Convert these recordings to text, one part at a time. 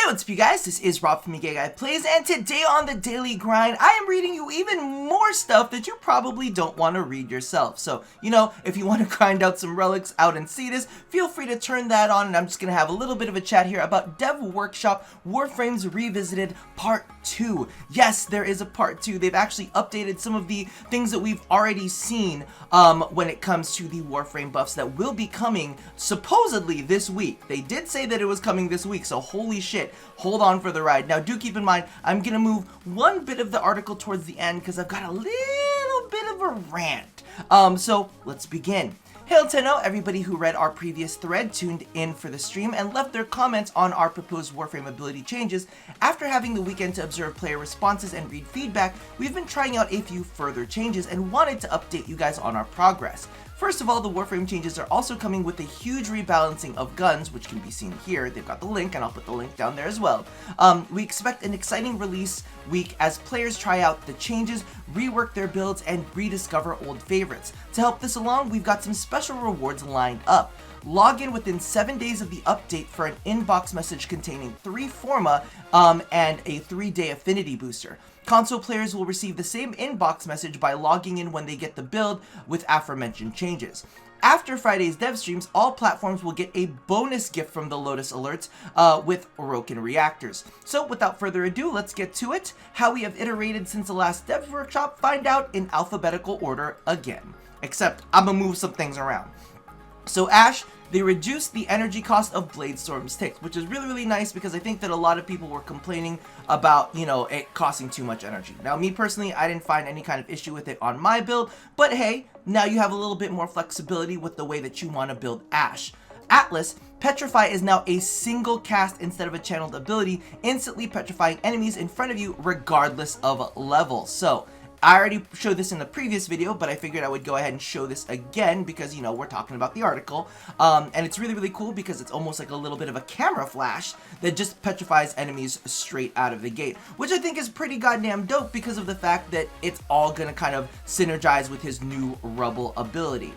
What's up, you guys? This is Rob from Gay Guy Plays, and today on the Daily Grind, I am reading you even more stuff that you probably don't want to read yourself. So, you know, if you want to grind out some relics out and see this, feel free to turn that on, and I'm just going to have a little bit of a chat here about Dev Workshop Warframes Revisited Part 2. Yes, there is a Part 2. They've actually updated some of the things that we've already seen when it comes to the Warframe buffs that will be coming supposedly this week. They did say that it was coming this week, so holy shit. Hold on for the ride. Now, do keep in mind, I'm going to move one bit of the article towards the end because I've got a little bit of a rant. So let's begin. Hail to know everybody who read our previous thread, tuned in for the stream, and left their comments on our proposed Warframe ability changes. After having the weekend to observe player responses and read feedback, we've been trying out a few further changes and wanted to update you guys on our progress. First of all, the Warframe changes are also coming with a huge rebalancing of guns, which can be seen here. They've got the link, and I'll put the link down there as well. We expect an exciting release week as players try out the changes, rework their builds, and rediscover old favorites. To help this along, we've got some special rewards lined up. Log in within 7 days of the update for an inbox message containing 3 Forma and a 3-day affinity booster. Console players will receive the same inbox message by logging in when they get the build with aforementioned changes. After Friday's dev streams, all platforms will get a bonus gift from the Lotus Alerts with Orokin reactors. So without further ado, let's get to it. How we have iterated since the last dev workshop, find out in alphabetical order again. Except I'm gonna move some things around. So Ash, they reduced the energy cost of Bladestorm's ticks, which is really nice because I think that a lot of people were complaining about, you know, it costing too much energy. Now, me personally, I didn't find any kind of issue with it on my build, but hey, now you have a little bit more flexibility with the way that you want to build Ash. Atlas, Petrify is now a single cast instead of a channeled ability, instantly petrifying enemies in front of you regardless of level. So, I already showed this in the previous video, but I figured I would go ahead and show this again because, you know, we're talking about the article. And it's really cool because it's almost like a little bit of a camera flash that just petrifies enemies straight out of the gate, which I think is pretty goddamn dope because of the fact that it's all gonna kind of synergize with his new Rubble ability.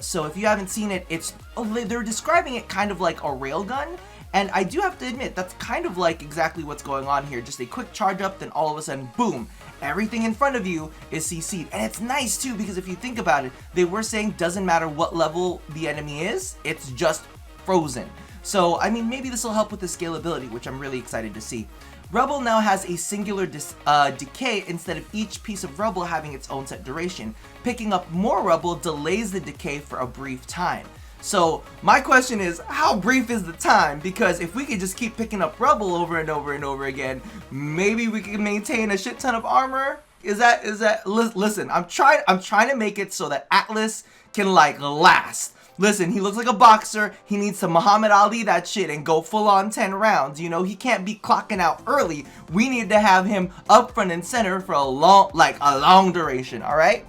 So if you haven't seen it, they're describing it kind of like a railgun. And I do have to admit, that's kind of like exactly what's going on here. Just a quick charge up, then all of a sudden, boom, everything in front of you is CC'd. And it's nice too, because if you think about it, they were saying doesn't matter what level the enemy is, it's just frozen. So, I mean, maybe this will help with the scalability, which I'm really excited to see. Rubble now has a singular decay instead of each piece of rubble having its own set duration. Picking up more rubble delays the decay for a brief time. So my question is, how brief is the time? Because if we could just keep picking up rubble over and over and over again, maybe we can maintain a shit ton of armor. Listen, I'm trying to make it so that Atlas can like last. Listen, he looks like a boxer. He needs to Muhammad Ali that shit and go full on 10 rounds. You know, he can't be clocking out early. We need to have him up front and center for a long duration, all right?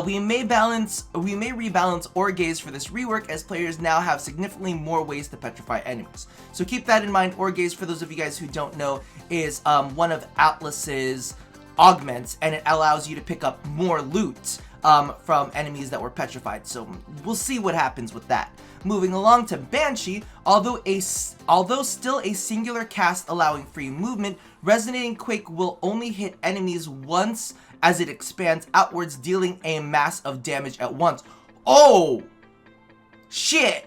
We may rebalance Orgaze for this rework as players now have significantly more ways to petrify enemies. So keep that in mind. Orgaze, for those of you guys who don't know, is one of Atlas's augments, and it allows you to pick up more loot from enemies that were petrified. So we'll see what happens with that. Moving along to Banshee, although still a singular cast allowing free movement, Resonating Quake will only hit enemies once as it expands outwards, dealing a mass of damage at once. Oh! Shit!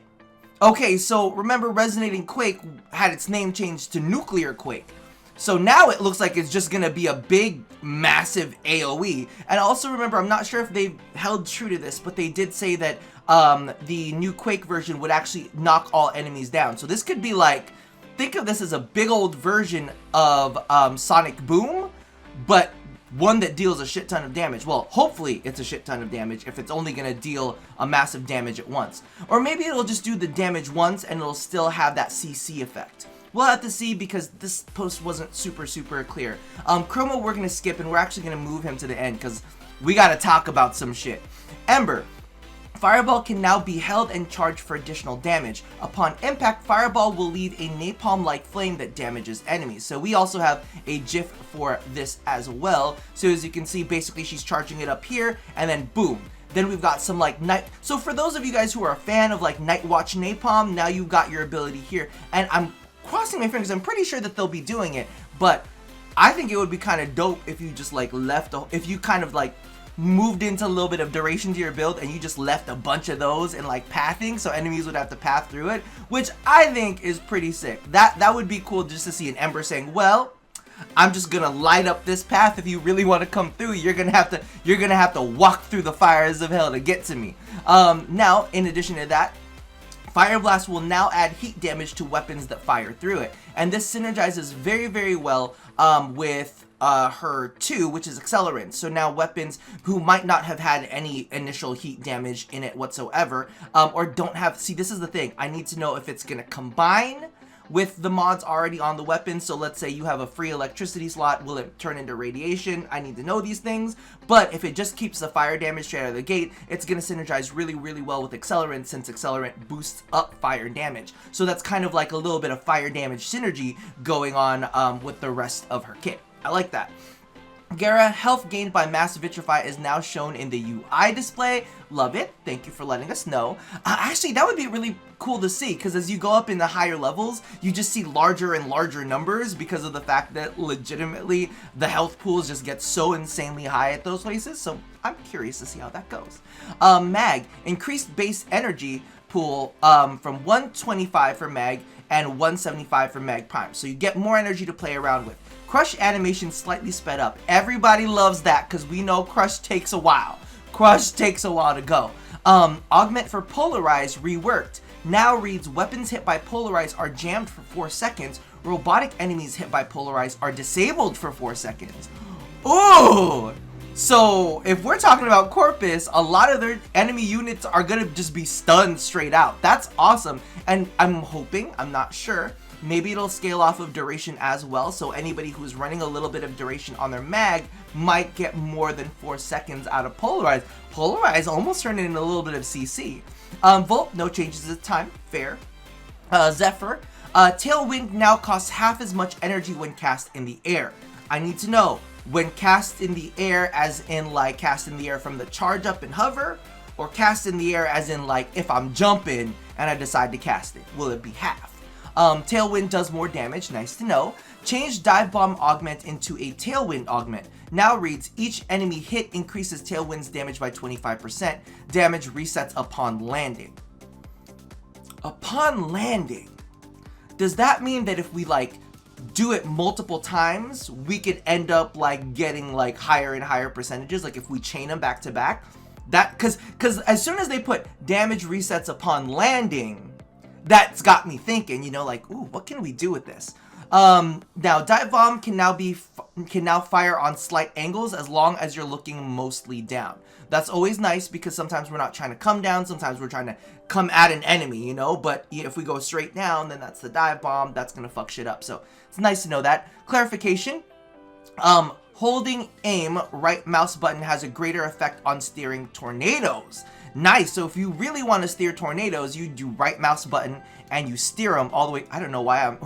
Okay, so remember Resonating Quake had its name changed to Nuclear Quake. So now it looks like it's just gonna be a big, massive AoE. And also remember, I'm not sure if they've held true to this, but they did say that the new Quake version would actually knock all enemies down. So this could be like, think of this as a big old version of Sonic Boom, but one that deals a shit ton of damage. Well, hopefully it's a shit ton of damage if it's only going to deal a massive damage at once. Or maybe it'll just do the damage once and it'll still have that CC effect. We'll have to see because this post wasn't super clear. Chroma we're going to skip and we're actually going to move him to the end because we got to talk about some shit. Ember. Fireball can now be held and charged for additional damage. Upon impact, Fireball will leave a napalm-like flame that damages enemies. So we also have a GIF for this as well. So as you can see, basically she's charging it up here, and then boom. Then we've got some like night. So for those of you guys who are a fan of like Night Watch Napalm, now you've got your ability here. And I'm crossing my fingers. I'm pretty sure that they'll be doing it, but I think it would be kind of dope if you just like if you kind of like moved into a little bit of duration to your build and you just left a bunch of those in like pathing, so enemies would have to path through it, which I think is pretty sick. That would be cool just to see an Ember saying, well, I'm just gonna light up this path. If you really want to come through, you're gonna have to walk through the fires of hell to get to me. Now, in addition to that, Fire Blast will now add heat damage to weapons that fire through it, and this synergizes very, very well with her 2, which is Accelerant. So now weapons who might not have had any initial heat damage in it whatsoever, or don't have, see, this is the thing, I need to know if it's gonna combine with the mods already on the weapon. So let's say you have a free electricity slot, will it turn into radiation? I need to know these things. But if it just keeps the fire damage straight out of the gate, it's going to synergize really, really well with Accelerant, since Accelerant boosts up fire damage. So that's kind of like a little bit of fire damage synergy going on with the rest of her kit. I like that. Gara, health gained by mass Petrify is now shown in the UI display. Love it. Thank you for letting us know. Actually, that would be really cool to see, because as you go up in the higher levels, you just see larger and larger numbers because of the fact that legitimately the health pools just get so insanely high at those places. So I'm curious to see how that goes. Mag, increased base energy pool from 125 for Mag and 175 for Mag Prime. So you get more energy to play around with. Crush animation slightly sped up. Everybody loves that because we know Crush takes a while. Crush takes a while to go. Augment for Polarize reworked. Now reads, weapons hit by Polarize are jammed for 4 seconds. Robotic enemies hit by Polarize are disabled for 4 seconds. Ooh! So if we're talking about Corpus, a lot of their enemy units are gonna just be stunned straight out. That's awesome. And I'm hoping, I'm not sure, maybe it'll scale off of duration as well, so anybody who's running a little bit of duration on their mag might get more than 4 seconds out of Polarize. Polarize almost turned into a little bit of CC. Volt, no changes this time, fair. Zephyr, Tailwind now costs half as much energy when cast in the air. I need to know, when cast in the air as in like cast in the air from the charge up and hover, or cast in the air as in like if I'm jumping and I decide to cast it, will it be half? Tailwind does more damage, nice to know. Change Dive Bomb Augment into a Tailwind Augment. Now reads, each enemy hit increases Tailwind's damage by 25%. Damage resets upon landing. Upon landing? Does that mean that if we like do it multiple times, we could end up like getting like higher and higher percentages, like if we chain them back to back? That, cause as soon as they put damage resets upon landing, that's got me thinking, you know, like, ooh, what can we do with this? Now Dive Bomb can now fire on slight angles as long as you're looking mostly down. That's always nice because sometimes we're not trying to come down, sometimes we're trying to come at an enemy, you know, but if we go straight down, then that's the Dive Bomb, that's gonna fuck shit up. So it's nice to know that. Clarification, holding aim right mouse button has a greater effect on steering tornadoes. Nice. So if you really want to steer tornadoes, you do right mouse button and you steer them all the way. I don't know why I'm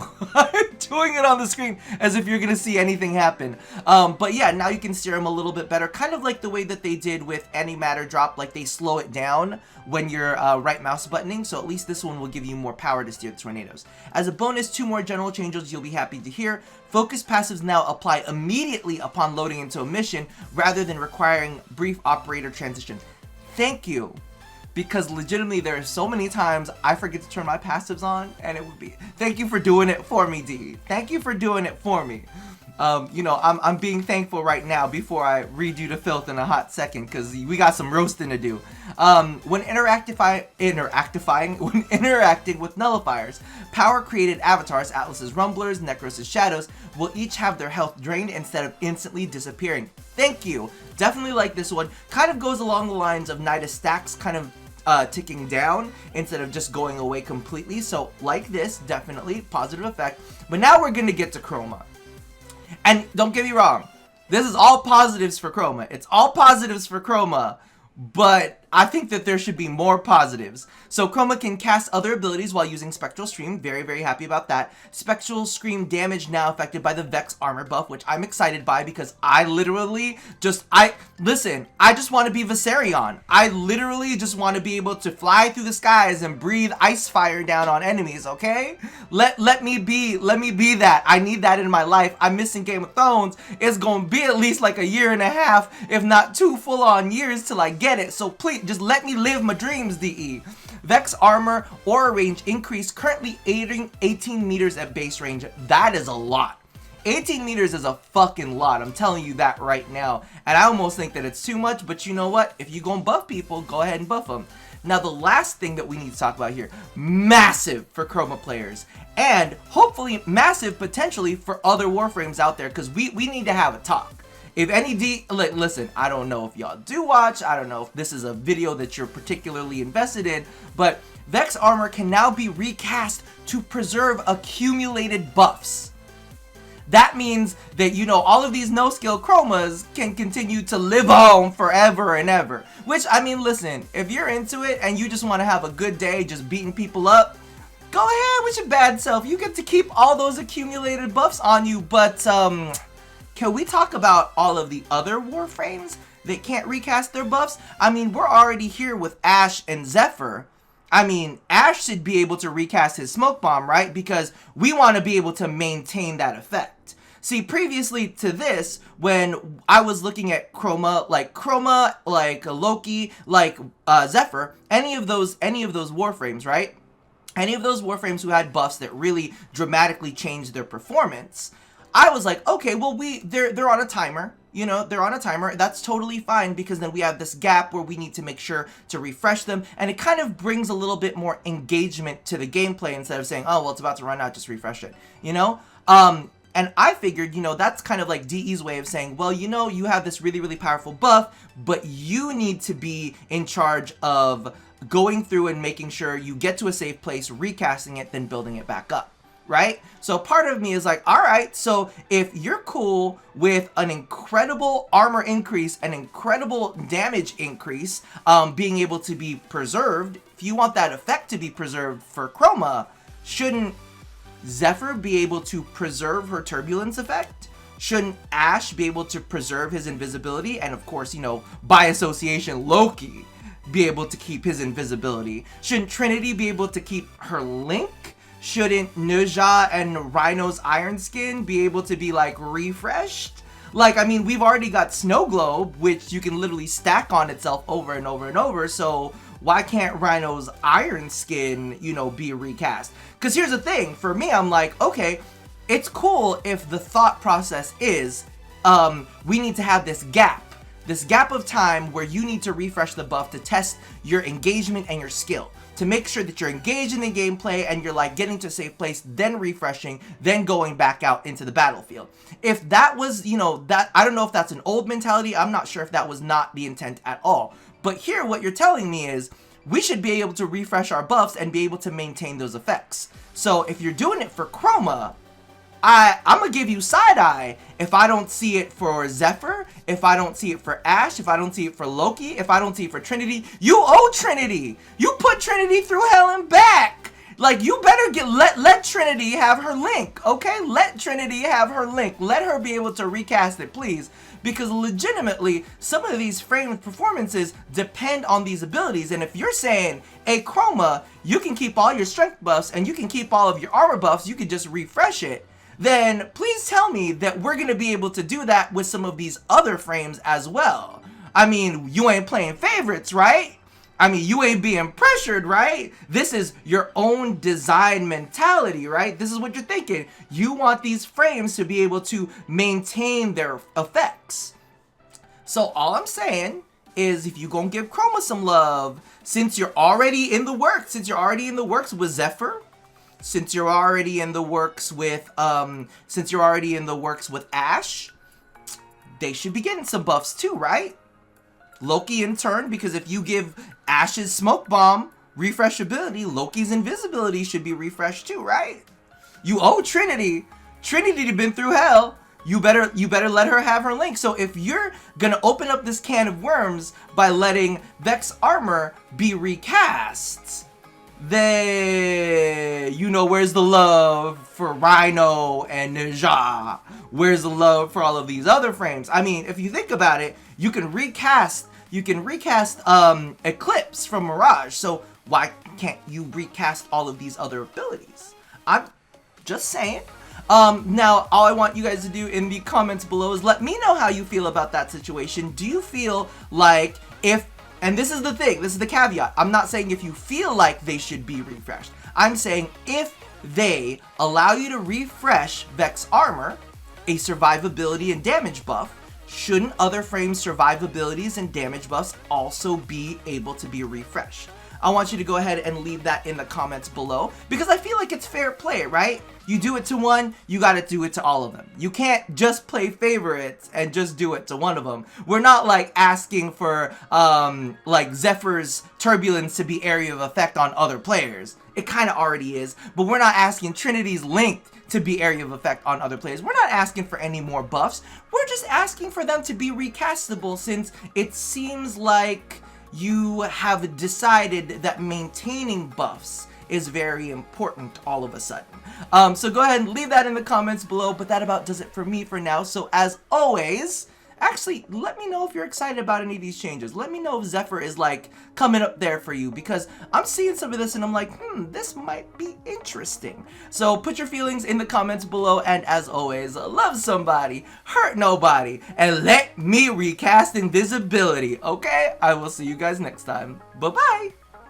doing it on the screen as if you're going to see anything happen. But yeah, now you can steer them a little bit better. Kind of like the way that they did with Antimatter Drop, like they slow it down when you're right mouse buttoning. So at least this one will give you more power to steer the tornadoes. As a bonus, 2 more general changes you'll be happy to hear. Focus passives now apply immediately upon loading into a mission rather than requiring brief operator transition. Thank you, because legitimately there are so many times I forget to turn my passives on, and it would be, thank you for doing it for me, D. Thank you for doing it for me. You know, I'm being thankful right now before I read you to filth in a hot second, because we got some roasting to do. When interacting with nullifiers, power-created avatars, Atlas's Rumblers, Necros' Shadows, will each have their health drained instead of instantly disappearing. Thank you. Definitely like this one. Kind of goes along the lines of Nidus stacks kind of ticking down instead of just going away completely. So like this, definitely positive effect. But now we're going to get to Chroma. And don't get me wrong, this is all positives for Chroma. It's all positives for Chroma, but I think that there should be more positives. So Chroma can cast other abilities while using Spectral Stream. Very, very happy about that. Spectral Stream damage now affected by the Vex armor buff, which I'm excited by because I literally just, listen, I just want to be Viserion. I literally just want to be able to fly through the skies and breathe ice fire down on enemies, okay? Let me be that. I need that in my life. I'm missing Game of Thrones. It's gonna be at least like a year and a half, if not 2 full-on years till I get it. So please, just let me live my dreams, DE. Vex armor aura range increased, currently 18 meters at base range. That is a lot. 18 meters is a fucking lot. I'm telling you that right now. And I almost think that it's too much, but you know what? If you gonna buff people, go ahead and buff them. Now, the last thing that we need to talk about here, massive for Chroma players, and hopefully massive potentially for other Warframes out there, because we need to have a talk. If any listen, I don't know if y'all do watch, I don't know if this is a video that you're particularly invested in, but Vex armor can now be recast to preserve accumulated buffs. That means that, you know, all of these no-skill Chromas can continue to live on forever and ever. Which, I mean, listen, if you're into it and you just want to have a good day just beating people up, go ahead with your bad self. You get to keep all those accumulated buffs on you, but, can we talk about all of the other Warframes that can't recast their buffs? I mean, we're already here with Ashe and Zephyr. I mean, Ashe should be able to recast his smoke bomb, right? Because we want to be able to maintain that effect. See, previously to this, when I was looking at Chroma, like Loki, like Zephyr, any of those Warframes, right? Any of those Warframes who had buffs that really dramatically changed their performance, I was like, okay, well, they're on a timer, you know, they're on a timer. That's totally fine, because then we have this gap where we need to make sure to refresh them, and it kind of brings a little bit more engagement to the gameplay instead of saying, oh, well, it's about to run out, just refresh it, you know? And I figured, you know, that's kind of like DE's way of saying, well, you know, you have this really, really powerful buff, but you need to be in charge of going through and making sure you get to a safe place, recasting it, then building it back up. Right? So part of me is like, all right, so if you're cool with an incredible armor increase, an incredible damage increase, being able to be preserved, if you want that effect to be preserved for Chroma, shouldn't Zephyr be able to preserve her turbulence effect? Shouldn't Ashe be able to preserve his invisibility? And of course, you know, by association, Loki be able to keep his invisibility? Shouldn't Trinity be able to keep her link? Shouldn't Nuja and Rhino's Iron Skin be able to be, like, refreshed? Like, I mean, we've already got Snow Globe, which you can literally stack on itself over and over and over, so why can't Rhino's Iron Skin, you know, be recast? Because here's the thing, for me, I'm like, okay, it's cool if the thought process is, we need to have this gap of time where you need to refresh the buff to test your engagement and your skill, to make sure that you're engaged in the gameplay and you're like getting to a safe place, then refreshing, then going back out into the battlefield. If that was, you know, that, I don't know if that's an old mentality, I'm not sure if that was not the intent at all. But here, what you're telling me is, we should be able to refresh our buffs and be able to maintain those effects. So if you're doing it for Chroma, I'm gonna give you side-eye if I don't see it for Zephyr, if I don't see it for Ashe, if I don't see it for Loki, if I don't see it for Trinity. You owe Trinity! You put Trinity through hell and back! Like, you better let Trinity have her link, okay? Let Trinity have her link. Let her be able to recast it, please. Because legitimately, some of these frame performances depend on these abilities. And if you're saying, hey, Chroma, you can keep all your strength buffs and you can keep all of your armor buffs, you can just refresh it, then please tell me that we're going to be able to do that with some of these other frames as well. I mean, you ain't playing favorites, right? I mean, you ain't being pressured, right? This is your own design mentality, right? This is what you're thinking. You want these frames to be able to maintain their effects. So all I'm saying is, if you gonna give Chroma some love, since you're already in the works, with Zephyr, since you're already in the works with Ashe, they should be getting some buffs too, right? Loki in turn, because if you give Ashe's smoke bomb refreshability, Loki's invisibility should be refreshed too, right? You owe Trinity. Trinity been through hell. you better let her have her link. So if you're gonna open up this can of worms by letting Vex armor be recast, then you know, where's the love for Rhino and Ninja? Where's the love for all of these other frames? I mean, if you think about it, you can recast Eclipse from Mirage, so why can't you recast all of these other abilities? I'm just saying. Now, all I want you guys to do in the comments below is let me know how you feel about that situation. Do you feel like and this is the thing, this is the caveat, I'm not saying if you feel like they should be refreshed. I'm saying if they allow you to refresh Vex Armor, a survivability and damage buff, shouldn't other frames' survivabilities and damage buffs also be able to be refreshed? I want you to go ahead and leave that in the comments below, because I feel like it's fair play, right? You do it to one, you gotta do it to all of them. You can't just play favorites and just do it to one of them. We're not like asking for like Zephyr's Turbulence to be area of effect on other players. It kind of already is, but we're not asking Trinity's Link to be area of effect on other players. We're not asking for any more buffs. We're just asking for them to be recastable, since it seems like you have decided that maintaining buffs is very important all of a sudden. So go ahead and leave that in the comments below, but that about does it for me for now. So as always, actually, let me know if you're excited about any of these changes. Let me know if Zephyr is like coming up there for you, because I'm seeing some of this and I'm like, this might be interesting. So put your feelings in the comments below, and as always, love somebody, hurt nobody, and let me recast invisibility, okay? I will see you guys next time. Bye-bye!